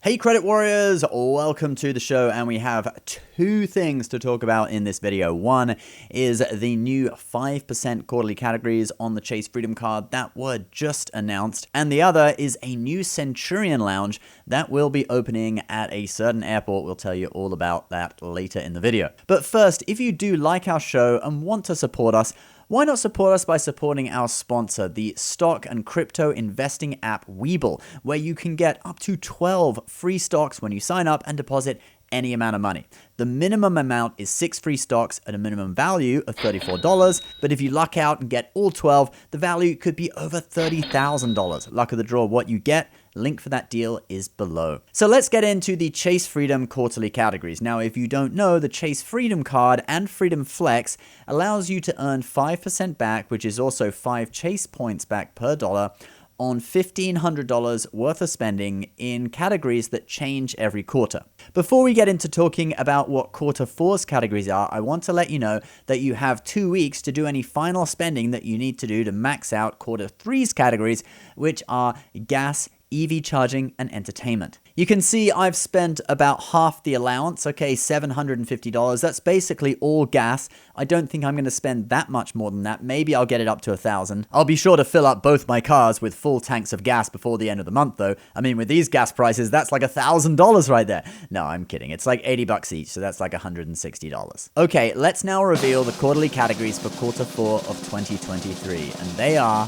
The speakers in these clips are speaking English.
Hey Credit Warriors, welcome to the show, and we have two things to talk about in this video. One is the new 5% quarterly categories on the Chase Freedom Card that were just announced, and the other is a new Centurion Lounge that will be opening at a certain airport. We'll tell you all about that later in the video. But first, if you do like our show and want to support us, why not support us by supporting our sponsor, the stock and crypto investing app Webull, where you can get up to 12 free stocks when you sign up and deposit any amount of money. The minimum amount is 6 free stocks at a minimum value of $34, but if you luck out and get all 12, the value could be over $30,000. Luck of the draw what you get. Link for that deal is below. So let's get into the Chase Freedom quarterly categories. Now, if you don't know, the Chase Freedom Card and Freedom Flex allows you to earn 5% back, which is also 5 Chase points back per dollar, on $1,500 worth of spending in categories that change every quarter. Before we get into talking about what quarter four's categories are, I want to let you know that you have 2 weeks to do any final spending that you need to do to max out quarter three's categories, which are gas, EV charging, and entertainment. You can see I've spent about half the allowance, okay, $750. That's basically all gas. I don't think I'm going to spend that much more than that. Maybe I'll get it up to $1,000. I'll be sure to fill up both my cars with full tanks of gas before the end of the month, though. I mean, with these gas prices, that's like $1,000 right there. No, I'm kidding. It's like $80 each, so that's like $160. Okay, let's now reveal the quarterly categories for quarter four of 2023, and they are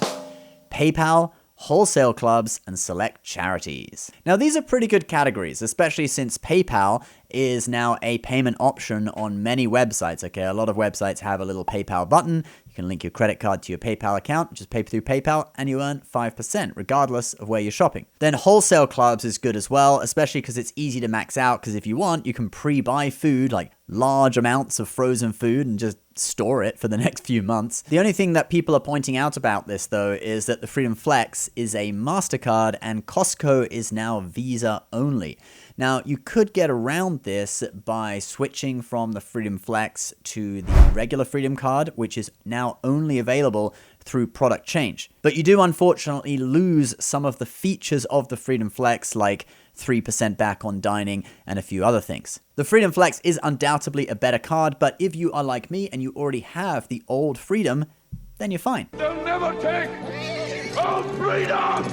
PayPal, wholesale clubs, and select charities. Now, these are pretty good categories, especially since PayPal is now a payment option on many websites. Okay, a lot of websites have a little PayPal button. You can link your credit card to your PayPal account, just pay through PayPal, and you earn 5%, regardless of where you're shopping. Then wholesale clubs is good as well, especially because it's easy to max out, because if you want, you can pre-buy food, like large amounts of frozen food, and just store it for the next few months. The only thing that people are pointing out about this, though, is that the Freedom Flex is a MasterCard and Costco is now Visa only. Now, you could get around this by switching from the Freedom Flex to the regular Freedom Card, which is now only available through product change. But you do unfortunately lose some of the features of the Freedom Flex, like 3% back on dining and a few other things. The Freedom Flex is undoubtedly a better card, but if you are like me and you already have the old Freedom, then you're fine. They'll never take our freedom!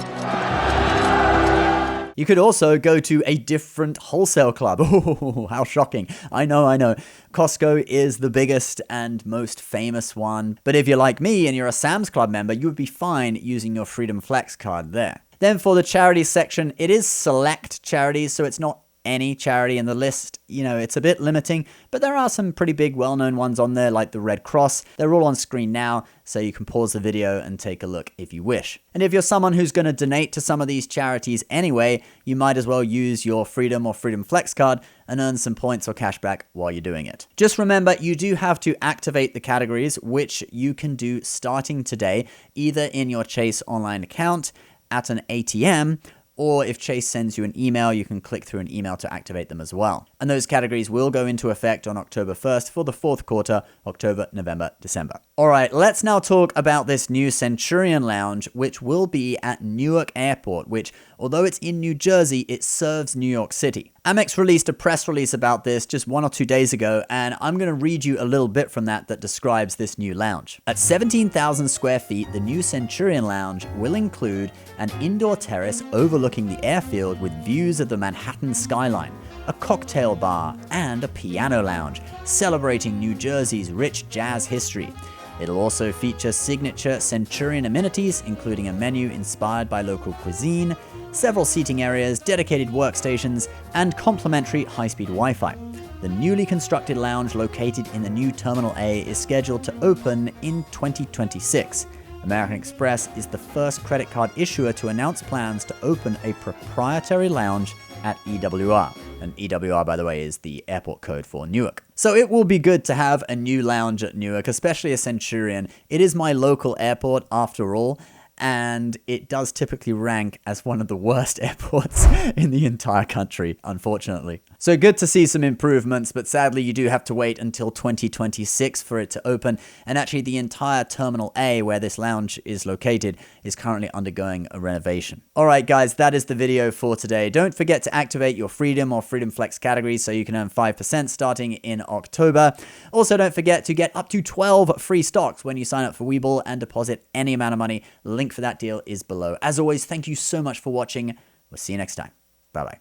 You could also go to a different wholesale club. Oh, how shocking. I know. Costco is the biggest and most famous one. But if you're like me and you're a Sam's Club member, you would be fine using your Freedom Flex card there. Then for the charities section, it is select charities, so it's not any charity in the list. You know, it's a bit limiting, but there are some pretty big well-known ones on there, like the Red Cross. They're all on screen now, so you can pause the video and take a look if you wish. And if you're someone who's going to donate to some of these charities anyway, you might as well use your Freedom or Freedom Flex card and earn some points or cash back while you're doing it. Just remember, you do have to activate the categories, which you can do starting today, either in your Chase online account, at an ATM, or if Chase sends you an email, you can click through an email to activate them as well. And those categories will go into effect on October 1st for the fourth quarter, October, November, December. All right, let's now talk about this new Centurion Lounge, which will be at Newark Airport, which, although it's in New Jersey, it serves New York City. Amex released a press release about this just 1 or 2 days ago, and I'm going to read you a little bit from that describes this new lounge. At 17,000 square feet, the new Centurion Lounge will include an indoor terrace overlooking the airfield with views of the Manhattan skyline, a cocktail bar, and a piano lounge, celebrating New Jersey's rich jazz history. It'll also feature signature Centurion amenities, including a menu inspired by local cuisine, several seating areas, dedicated workstations, and complimentary high-speed Wi-Fi. The newly constructed lounge located in the new Terminal A is scheduled to open in 2026. American Express is the first credit card issuer to announce plans to open a proprietary lounge at EWR. And EWR, by the way, is the airport code for Newark. So it will be good to have a new lounge at Newark, especially a Centurion. It is my local airport after all. and it does typically rank as one of the worst airports in the entire country, unfortunately. So good to see some improvements, but sadly you do have to wait until 2026 for it to open, and actually the entire Terminal A, where this lounge is located, is currently undergoing a renovation. Alright guys, that is the video for today. Don't forget to activate your Freedom or Freedom Flex categories so you can earn 5% starting in October. Also, don't forget to get up to 12 free stocks when you sign up for Webull and deposit any amount of money. Link for that deal is below. As always, thank you so much for watching. We'll see you next time. Bye-bye.